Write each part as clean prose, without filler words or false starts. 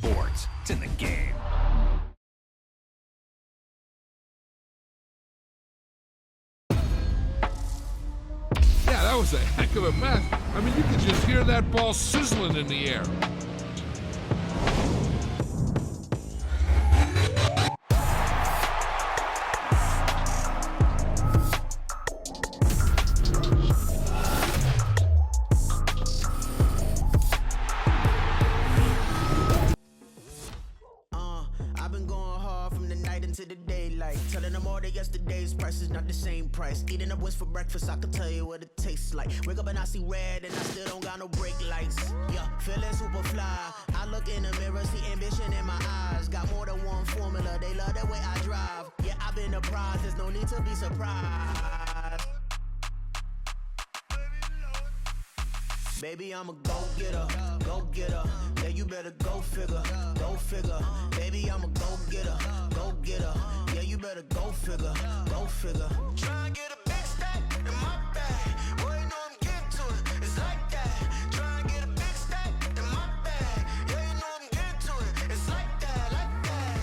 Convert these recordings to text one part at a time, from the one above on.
sports. It's in the game. Yeah, that was a heck of a mess. I mean, you could just hear that ball sizzling in the air. I've been going hard from the night into the daylight, telling them all that yesterday's price is not the same price. Eating up wings for breakfast, I can tell you what it tastes like. Wake up and I see red and I still don't got no brake lights. Yeah, feeling super fly. I look in the mirror, see ambition in my eyes. Got more than one formula, they love the way I drive. Yeah, I've been a prize, there's no need to be surprised. Baby, I'm a go-getter, go-getter. Yeah, you better go figure, go figure. Baby, I'm a go-getter, go-getter. Yeah, you better go figure, go figure. Try and get a big stack in my bag. Boy, you know I'm getting to it, it's like that. Try and get a big stack in my bag. Yeah, you know I'm getting to it, it's like that, like that.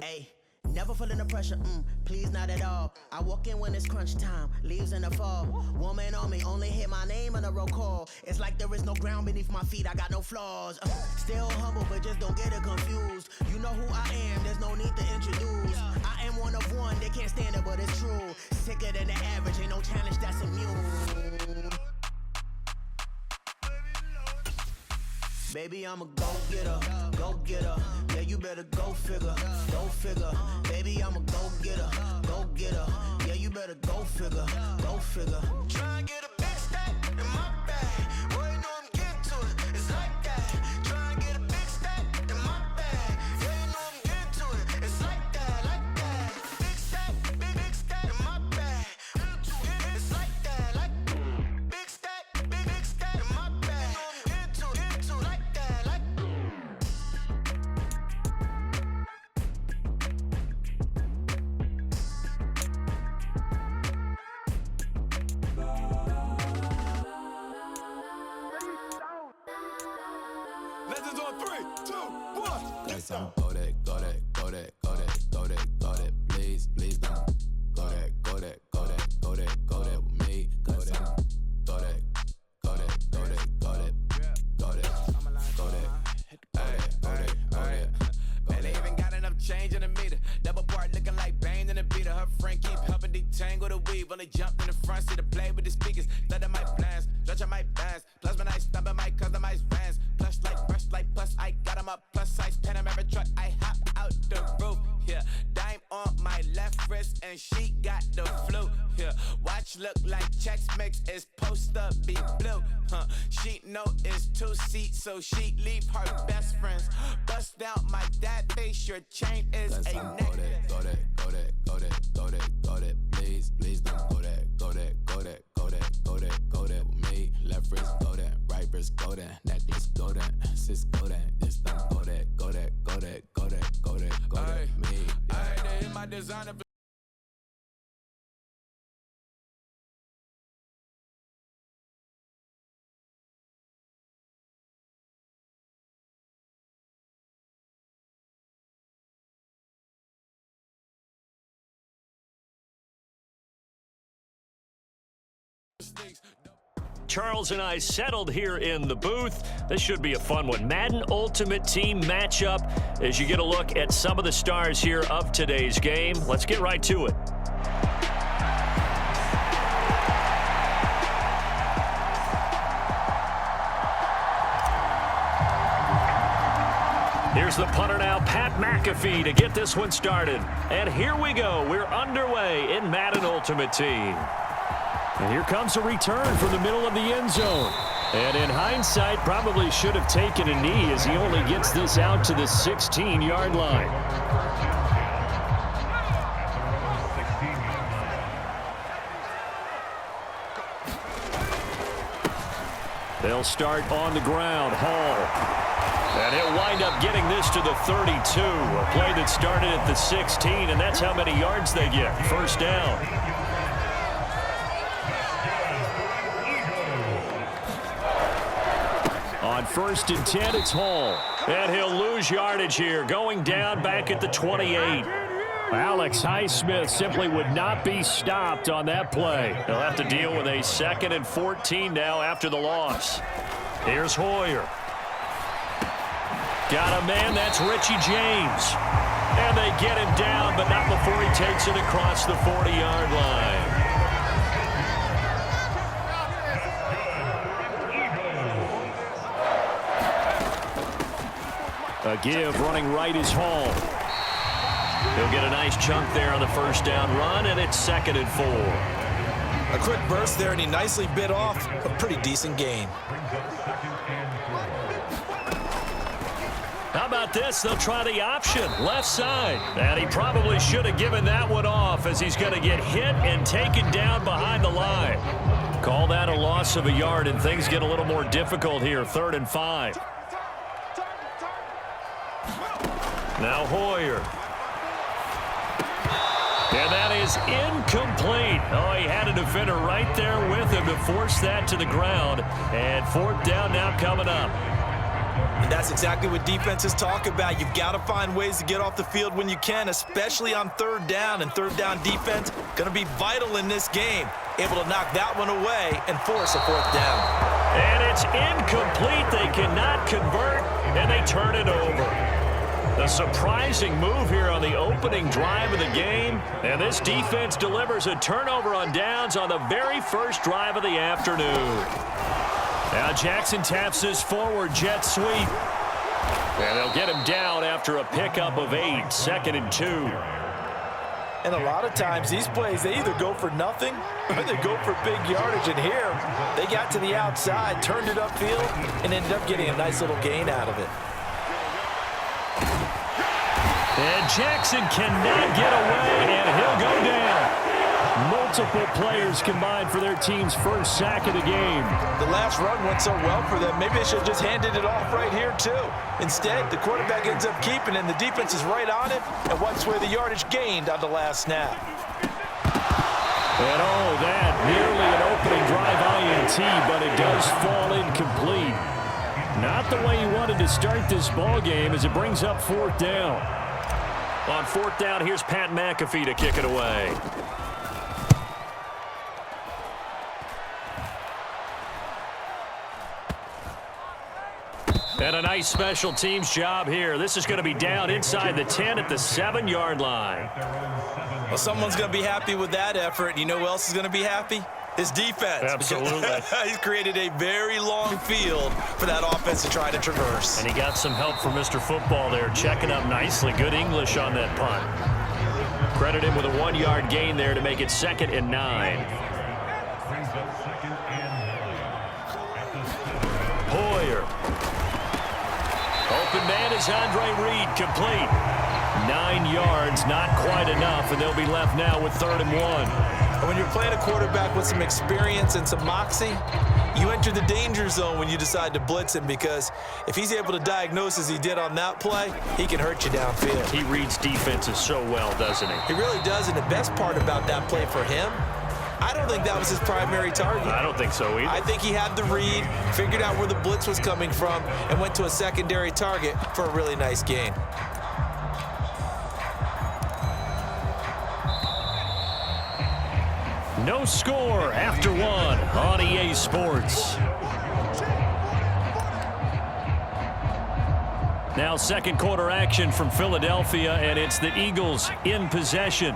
Hey, never feeling the pressure, please not at all. I walk in when it's crunch time, leaves in the fall. Woman on me, only hit my name on a roll call. It's like there is no ground beneath my feet, I got no flaws. Still humble, but just don't get it confused. You know who I am, there's no need to introduce. I am one of one, they can't stand it, but it's true. Sicker than the average, ain't no challenge that's immune. Baby, I'm a go-getter, go-getter. Yeah, you better go figure, go figure. Baby, I'm a go-getter, go-getter. Yeah, you better go figure, go figure. Try and get a big stack in my bag. Boy, you know I'm getting to it, it's like that. Try and get a big stack in my bag. Yeah, you know I'm getting to it, it's like that, like that. Big stack, big stack in my bag. It's like that, like big stack in my bag. You know I'm getting to it, like that, like. Legends on 3, 2, 1. Let's go that, go that, go that, go that, go that, go that. Please, please don't. Go that, go that, go that, go that, go that with me. Go that, go that, go that, go that, go that, go that, go that, go that, go that. Man, they even got enough change in the meter. Double part looking like Bane in the beater. Her friend keep helping detangle the weave. Only jumped in the front seat to play with the speakers. Thunder my plans, stretch my bands. Plus when I stumble my customized vans. Plush like brush like plus I got 'em up. Plus size Panamera truck. I hop out the roof. Yeah, dime on my left wrist and she got the flu. Yeah, watch look like Chex Mix is supposed to be blue. She know it's 2 seats, so she leave her best friends. Bust out my dad face, your chain is Let's a go neck. that, go that, go that, go that, go that, go that. Please, please don't go that, go that, go that, go that, go that, go that with me. Left wrist go that, right wrist go that, necklace go that, sis go that, just don't go that, go that, go that, go that, go that, go that with me. I had to hit my designer. Charles and I settled here in the booth. This should be a fun one. Madden Ultimate Team matchup as you get a look at some of the stars here of today's game. Let's get right to it. Here's the punter now, Pat McAfee, to get this one started. And here we go. We're underway in Madden Ultimate Team. And here comes a return from the middle of the end zone. And in hindsight, probably should have taken a knee as he only gets this out to the 16-yard line. They'll start on the ground. Hall. And he'll wind up getting this to the 32. A play that started at the 16, and that's how many yards they get. First down. 1st and 10, it's Hall. And he'll lose yardage here, going down back at the 28. Alex Highsmith simply would not be stopped on that play. They'll have to deal with a 2nd and 14 now after the loss. Here's Hoyer. Got a man, that's Richie James. And they get him down, but not before he takes it across the 40-yard line. A give running right is Hall. He'll get a nice chunk there on the 1st down run, and it's 2nd and 4. A quick burst there, and he nicely bit off a pretty decent gain. How about this? They'll try the option, left side. And he probably should have given that one off as he's going to get hit and taken down behind the line. Call that a loss of a yard, and things get a little more difficult here, 3rd and 5. Now Hoyer. And that is incomplete. Oh, he had a defender right there with him to force that to the ground. And 4th down now coming up. And that's exactly what defenses talk about. You've got to find ways to get off the field when you can, especially on 3rd down. And 3rd down defense going to be vital in this game. Able to knock that one away and force a 4th down. And it's incomplete. They cannot convert, and they turn it over. A surprising move here on the opening drive of the game. And this defense delivers a turnover on downs on the very first drive of the afternoon. Now Jackson taps his forward jet sweep. And they'll get him down after a pickup of 8, 2nd and 2. And a lot of times these plays, they either go for nothing or they go for big yardage. And here, they got to the outside, turned it upfield, and ended up getting a nice little gain out of it. And Jackson cannot get away, and he'll go down. Multiple players combined for their team's first sack of the game. The last run went so well for them, maybe they should have just handed it off right here, too. Instead, the quarterback ends up keeping it, and the defense is right on it and wipes away the yardage gained on the last snap. And oh, that nearly an opening drive INT, but it does fall incomplete. Not the way he wanted to start this ball game as it brings up 4th down. On 4th down, here's Pat McAfee to kick it away. And a nice special teams job here. This is going to be down inside the 10 at the 7-yard line. Well, someone's going to be happy with that effort. You know who else is going to be happy? His defense. Absolutely. He's created a very long field for that offense to try to traverse. And he got some help from Mr. Football there, checking up nicely. Good English on that punt. Credit him with a 1-yard gain there to make it 2nd and 9. Hoyer. Open man is Andre Reed, complete. 9 yards, not quite enough, and they'll be left now with 3rd and 1. When you're playing a quarterback with some experience and some moxie, you enter the danger zone when you decide to blitz him, because if he's able to diagnose as he did on that play, he can hurt you downfield. He reads defenses so well, doesn't he? He really does, and the best part about that play for him, I don't think that was his primary target. I don't think so either. I think he had the read, figured out where the blitz was coming from, and went to a secondary target for a really nice gain. No score after 1 on EA Sports. Now 2nd quarter action from Philadelphia, and it's the Eagles in possession.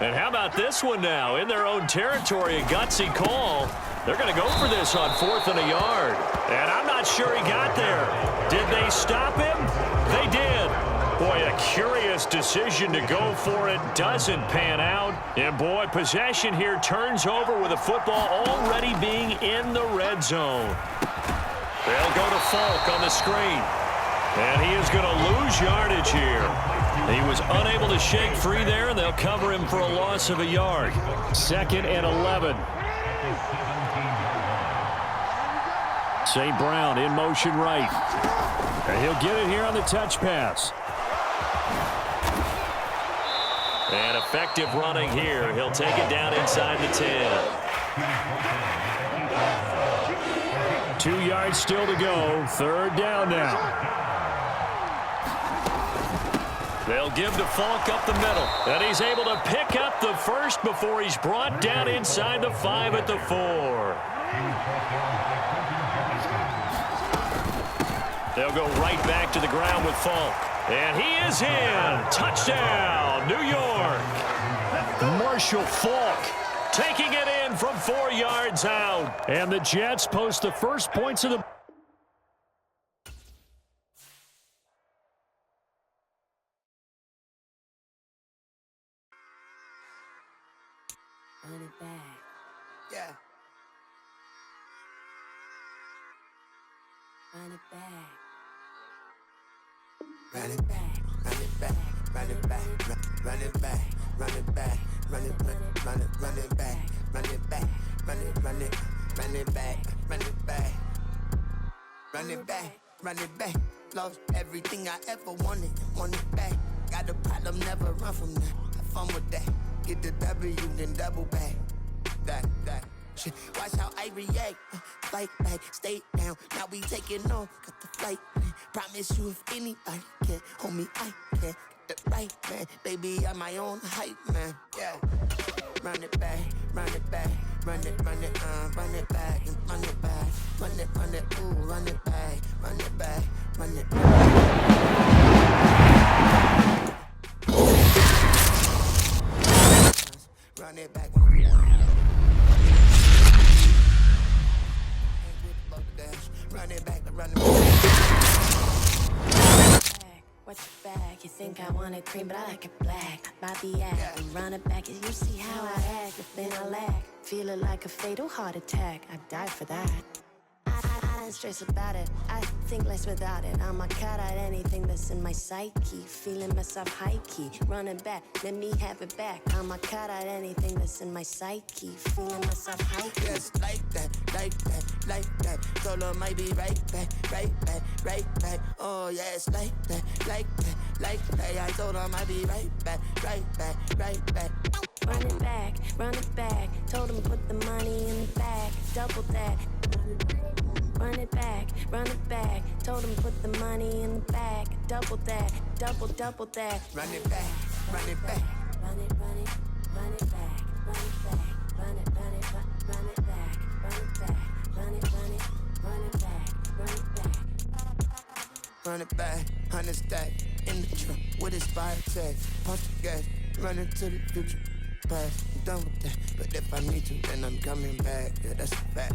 And how about this one now? In their own territory, a gutsy call. They're going to go for this on 4th and a yard. And I'm not sure he got there. Did they stop him? They did. Boy, a curious decision to go for it. Doesn't pan out. And boy, possession here turns over with the football already being in the red zone. They'll go to Falk on the screen. And he is going to lose yardage here. He was unable to shake free there, and they'll cover him for a loss of a yard. 2nd and 11. St. Brown in motion right. And he'll get it here on the touch pass. And effective running here. He'll take it down inside the 10. 2 yards still to go. 3rd down now. They'll give to Falk up the middle. And he's able to pick up the first before he's brought down inside the 5 at the 4. They'll go right back to the ground with Falk. And he is in. Touchdown, New York. Marshall Falk taking it in from 4 yards out. And the Jets post the first points of the... Run it back. Yeah. Run it back. Run it back, run it back, run it back, run it back, run it back, run it back, run it back, run it back, run it back, run it back, run it back, run it back. Lost everything I ever wanted it back. Got a problem, never run from that. Have fun with that. Get the W, then double back. That. Shit. Watch how I react. Fight back, stay down. Now we taking off. Got the flight. Promise you if anybody can, homie, I can. Get the right man. Baby, I'm my own hype man. Yeah. Run it back, run it back. Run it back, and run it back. Run it, ooh, run it back, run it back, run it back. Run it back. Run it back, run it back. What's your bag? You think I want it cream, but I like it black. Bobby act and run it back. You see how I act, but then I lack. Feeling like a fatal heart attack. I'd die for that. I don't stress about it. I think less without it. I'ma cut out anything that's in my psyche. Feeling myself high key. Running back, let me have it back. I'ma cut out anything that's in my psyche. Feeling myself high key. Yes, like that, like that, like that. Solo might be right back, right back, right back. Oh yes, like that, like that, like that. I told him I'd be right back, right back, right back. Run it back, run it back. Told him put the money in the bag. Double that. Run it back, run it back. Told him put the money in the bag. Double that, double that. Run it back, run it back. Run it, run it, run it back, run it back, run it, run it, run it back, run it back, run it, run it, run it back, run it back. Run it back, 100 stack in the truck with his fire tag. Punch the gas, run into the future. Past, I'm done with that. But if I need to, then I'm coming back. Yeah, that's a fact.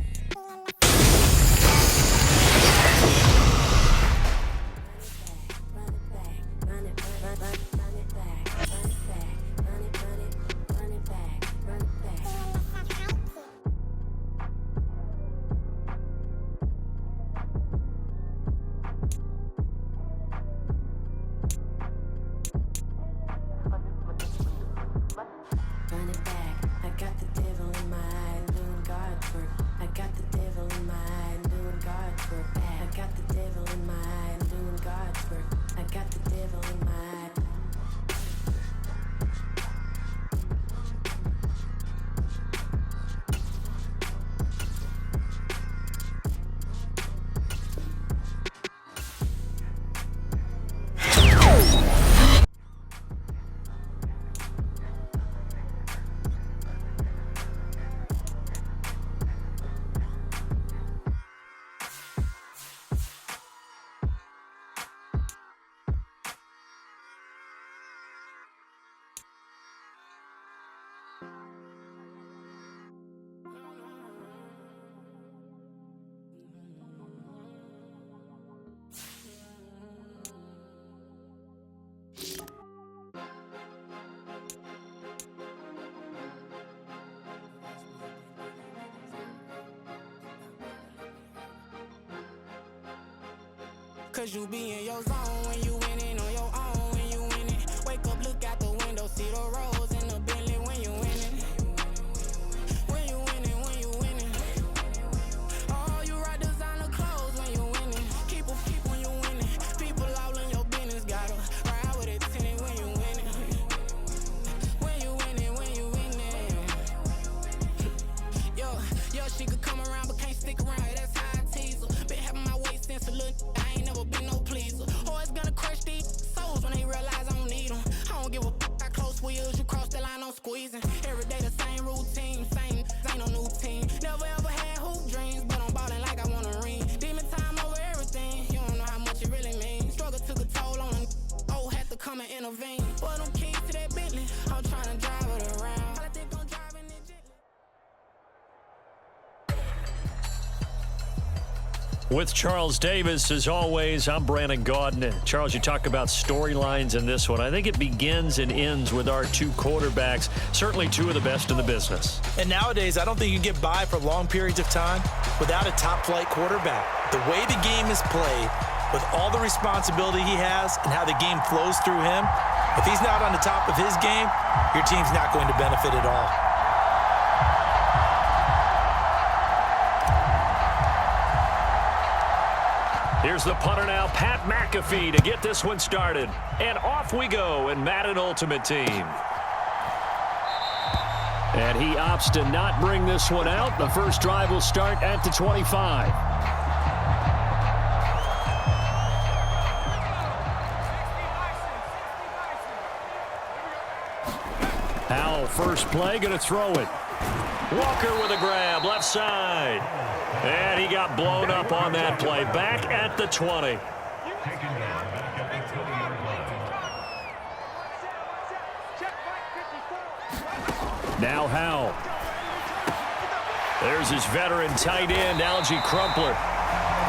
Cause you be in your zone when you winning on your own when you winning. Wake up, look out the window, see the rose in the Bentley when you winning. When you winning, when you winning. Oh, you rock designer clothes when you winning. Keep when you winning. People all in your business, gotta ride with it tinted when you winning. When you winning, when you winning. Yo, she could come around but can't stick around. That's how I tease With Charles Davis, as always, I'm Brandon Gaudin. And Charles, you talk about storylines in this one. I think it begins and ends with our two quarterbacks, certainly two of the best in the business. And nowadays, I don't think you can get by for long periods of time without a top-flight quarterback. The way the game is played, with all the responsibility he has and how the game flows through him, if he's not on the top of his game, your team's not going to benefit at all. Here's the punter now, Pat McAfee, to get this one started. And off we go in Madden Ultimate Team. And he opts to not bring this one out. The first drive will start at the 25. Howell, first play, going to throw it. Walker with a grab, left side. And he got blown up on that play. Back at the 20. Now Howell. There's his veteran tight end, Algie Crumpler.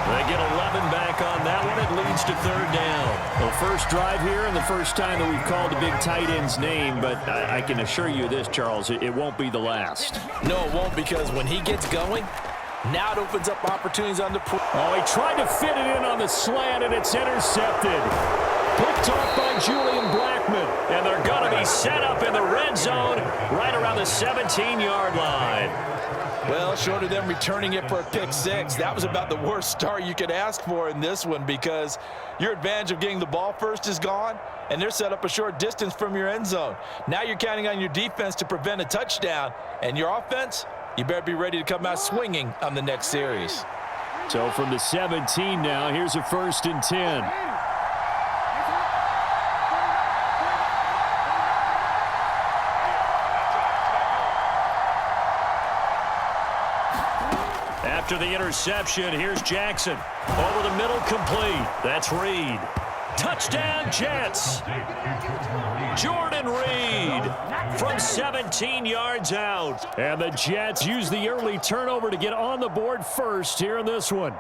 They get 11 back on that one. It leads to third down. Well, first drive here and the first time that we've called the big tight end's name, but I can assure you this, Charles, it won't be the last. No, it won't, because when he gets going, now it opens up opportunities on the Oh, he tried to fit it in on the slant, and it's intercepted. Picked off by Julian Blackman, and they're going to be set up in the red zone right around the 17-yard line. Well, short of them returning it for a pick six, that was about the worst start you could ask for in this one, because your advantage of getting the ball first is gone, and they're set up a short distance from your end zone. Now you're counting on your defense to prevent a touchdown, and your offense, you better be ready to come out swinging on the next series. So from the 17 now, here's a 1st and 10. After the interception, here's Jackson. Over the middle, complete. That's Reed. Touchdown, Jets. Jordan Reed from 17 yards out. And the Jets use the early turnover to get on the board first here in this one.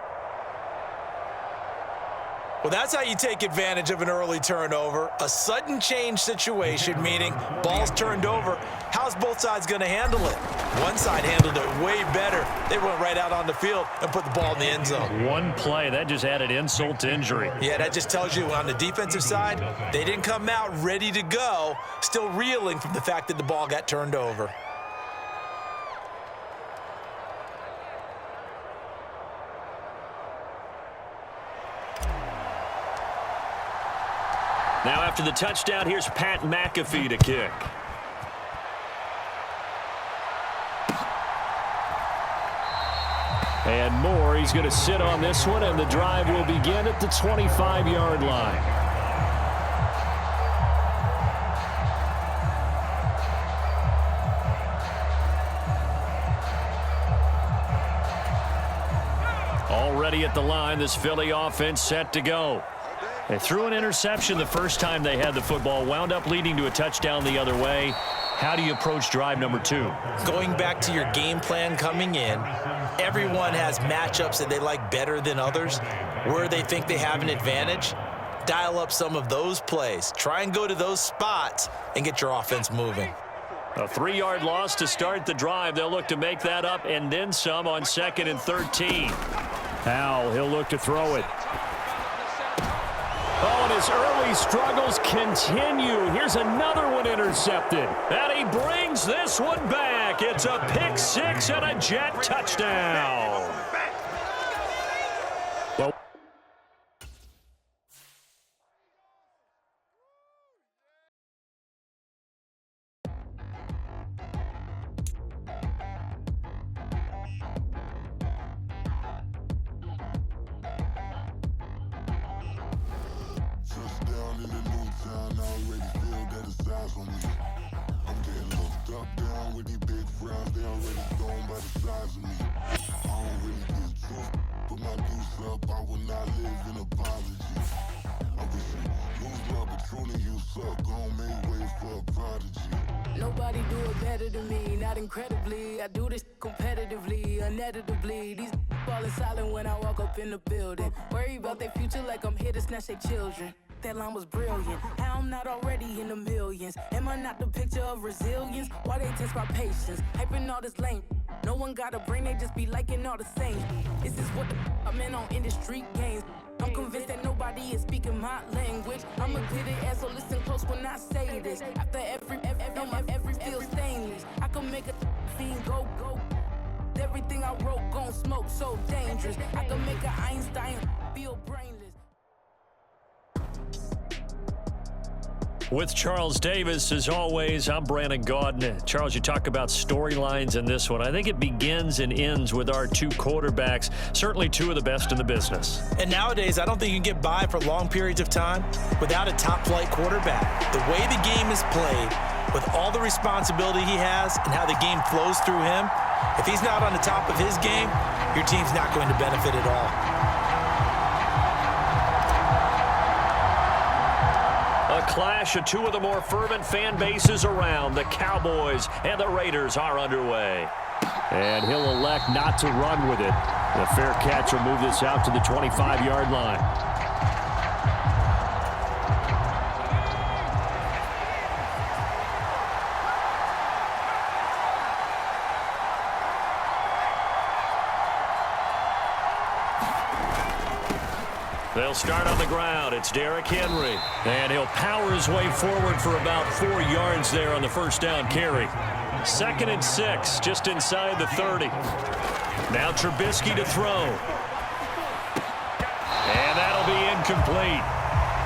Well, that's how you take advantage of an early turnover. A sudden change situation, meaning ball's turned over. How's both sides going to handle it? One side handled it way better. They went right out on the field and put the ball in the end zone. One play, that just added insult to injury. Yeah, that just tells you on the defensive side, they didn't come out ready to go, still reeling from the fact that the ball got turned over. Now after the touchdown, here's Pat McAfee to kick. And more, he's going to sit on this one, and the drive will begin at the 25-yard line. Already at the line, this Philly offense set to go. They threw an interception the first time they had the football, wound up leading to a touchdown the other way. How do you approach drive number 2? Going back to your game plan coming in, everyone has matchups that they like better than others, where they think they have an advantage. Dial up some of those plays. Try and go to those spots and get your offense moving. A 3-yard loss to start the drive. They'll look to make that up and then some on 2nd and 13. Howell, he'll look to throw it. Oh, and his early struggles continue. Here's another one intercepted. And he brings this one back. It's a pick six and a Jet touchdown. Well, Nobody do it better than me, not incredibly. I do this competitively, uneditably. These Falling silent when I walk up in the building. Worry about their future like I'm here to snatch their children. That line was brilliant. How I'm not already in the millions. Am I not the picture of resilience? Why they test my patience? Hyping all this lame. No one got a brain, they just be liking all the same. This is what the I'm in on industry games. I'm convinced that nobody is speaking my language. I'm a good ass, so listen close when I say this. After every feel stainless. I can make a scene go. Everything I wrote gon' smoke, so dangerous. I can make an Einstein feel brainless. With Charles Davis, as always, I'm Brandon Gaudin. Charles, you talk about storylines in this one. I think it begins and ends with our two quarterbacks, certainly two of the best in the business. And nowadays, I don't think you can get by for long periods of time without a top-flight quarterback. The way the game is played, with all the responsibility he has and how the game flows through him, if he's not on the top of his game, your team's not going to benefit at all. A clash of two of the more fervent fan bases around. The Cowboys and the Raiders are underway. And he'll elect not to run with it. The fair catch will move this out to the 25-yard line. They'll start on the ground. It's Derrick Henry. And he'll power his way forward for about 4 yards there on the first down carry. 2nd and 6, just inside the 30. Now Trubisky to throw. And that'll be incomplete.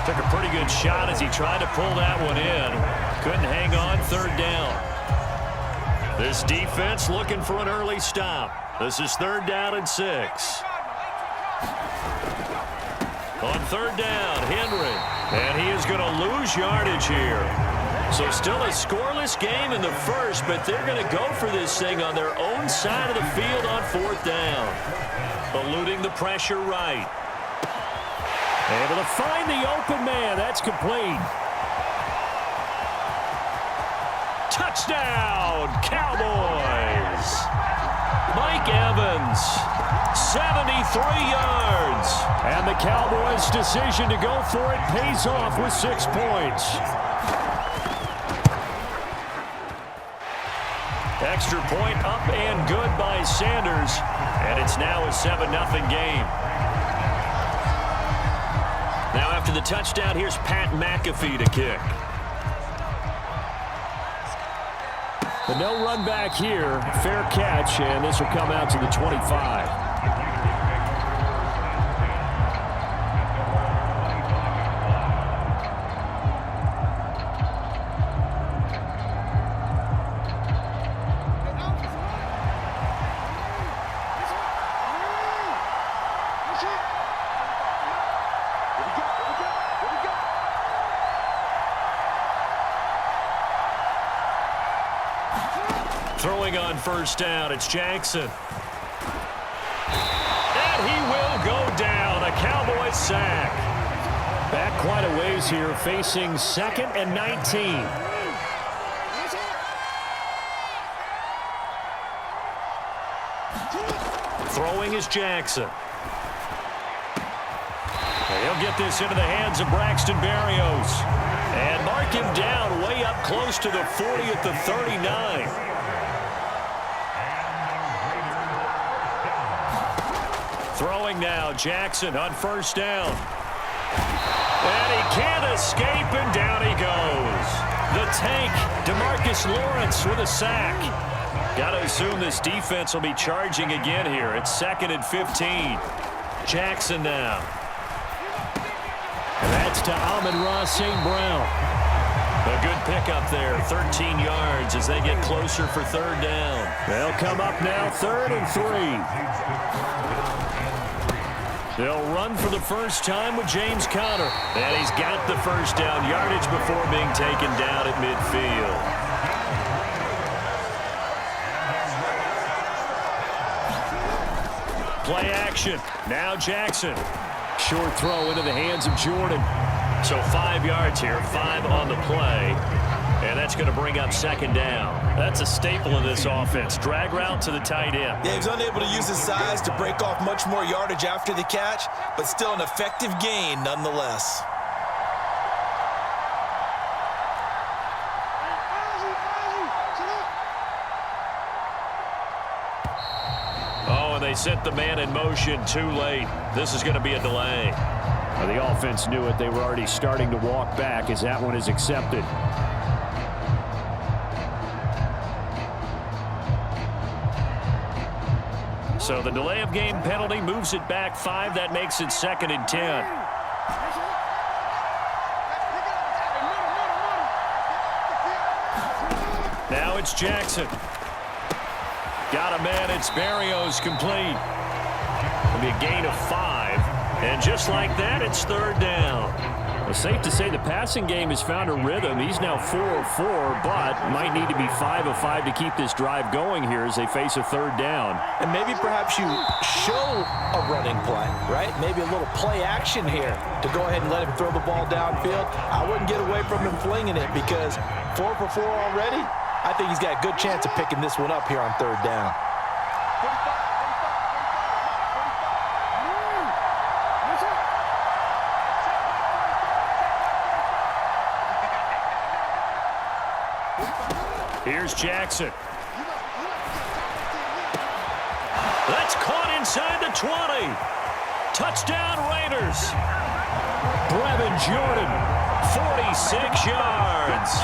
Took a pretty good shot as he tried to pull that one in. Couldn't hang on, 3rd down. This defense looking for an early stop. This is 3rd down and 6. On 3rd down, Henry. And he is going to lose yardage here. So still a scoreless game in the first, but they're going to go for this thing on their own side of the field on 4th down. Eluding the pressure right. Able to find the open man. That's complete. Touchdown, Cowboys. Mike Evans, 73 yards. And the Cowboys' decision to go for it pays off with 6 points. Extra point up and good by Sanders. And it's now a 7-0 game. Now after the touchdown, here's Pat McAfee to kick. The no run back here, fair catch, and this will come out to the 25. Throwing on 1st down, it's Jackson. And he will go down, a Cowboys sack. Back quite a ways here, facing 2nd and 19. Throwing is Jackson. And he'll get this into the hands of Braxton Berrios. And mark him down way up close to the 40 at the 39. Throwing now, Jackson on 1st down. And he can't escape, and down he goes. The tank, DeMarcus Lawrence with a sack. Got to assume this defense will be charging again here. It's 2nd and 15. Jackson now. And that's to Amon-Ra St. Brown. A good pickup there, 13 yards as they get closer for 3rd down. They'll come up now, 3rd and 3. They'll run for the first time with James Conner. And he's got the first down yardage before being taken down at midfield. Play action. Now Jackson. Short throw into the hands of Jordan. So 5 yards here, 5 on the play. And that's going to bring up second down. That's a staple of this offense. Drag route to the tight end. Yeah, he was unable to use his size to break off much more yardage after the catch, but still an effective gain nonetheless. Oh, and they sent the man in motion too late. This is going to be a delay. Well, the offense knew it. They were already starting to walk back as that one is accepted. So the delay of game penalty moves it back 5. That makes it 2nd and 10. Now it's Jackson. Got a man. It's Barrios complete. It'll be a gain of 5. And just like that, it's 3rd down. Well, safe to say the passing game has found a rhythm. He's now 4 of 4, but might need to be 5 of 5 to keep this drive going here as they face a 3rd down. And maybe perhaps you show a running play, right? Maybe a little play action here to go ahead and let him throw the ball downfield. I wouldn't get away from him flinging it because 4 for 4 already. I think he's got a good chance of picking this one up here on 3rd down. Here's Jackson. That's caught inside the 20. Touchdown Raiders. Brevin Jordan, 46 yards.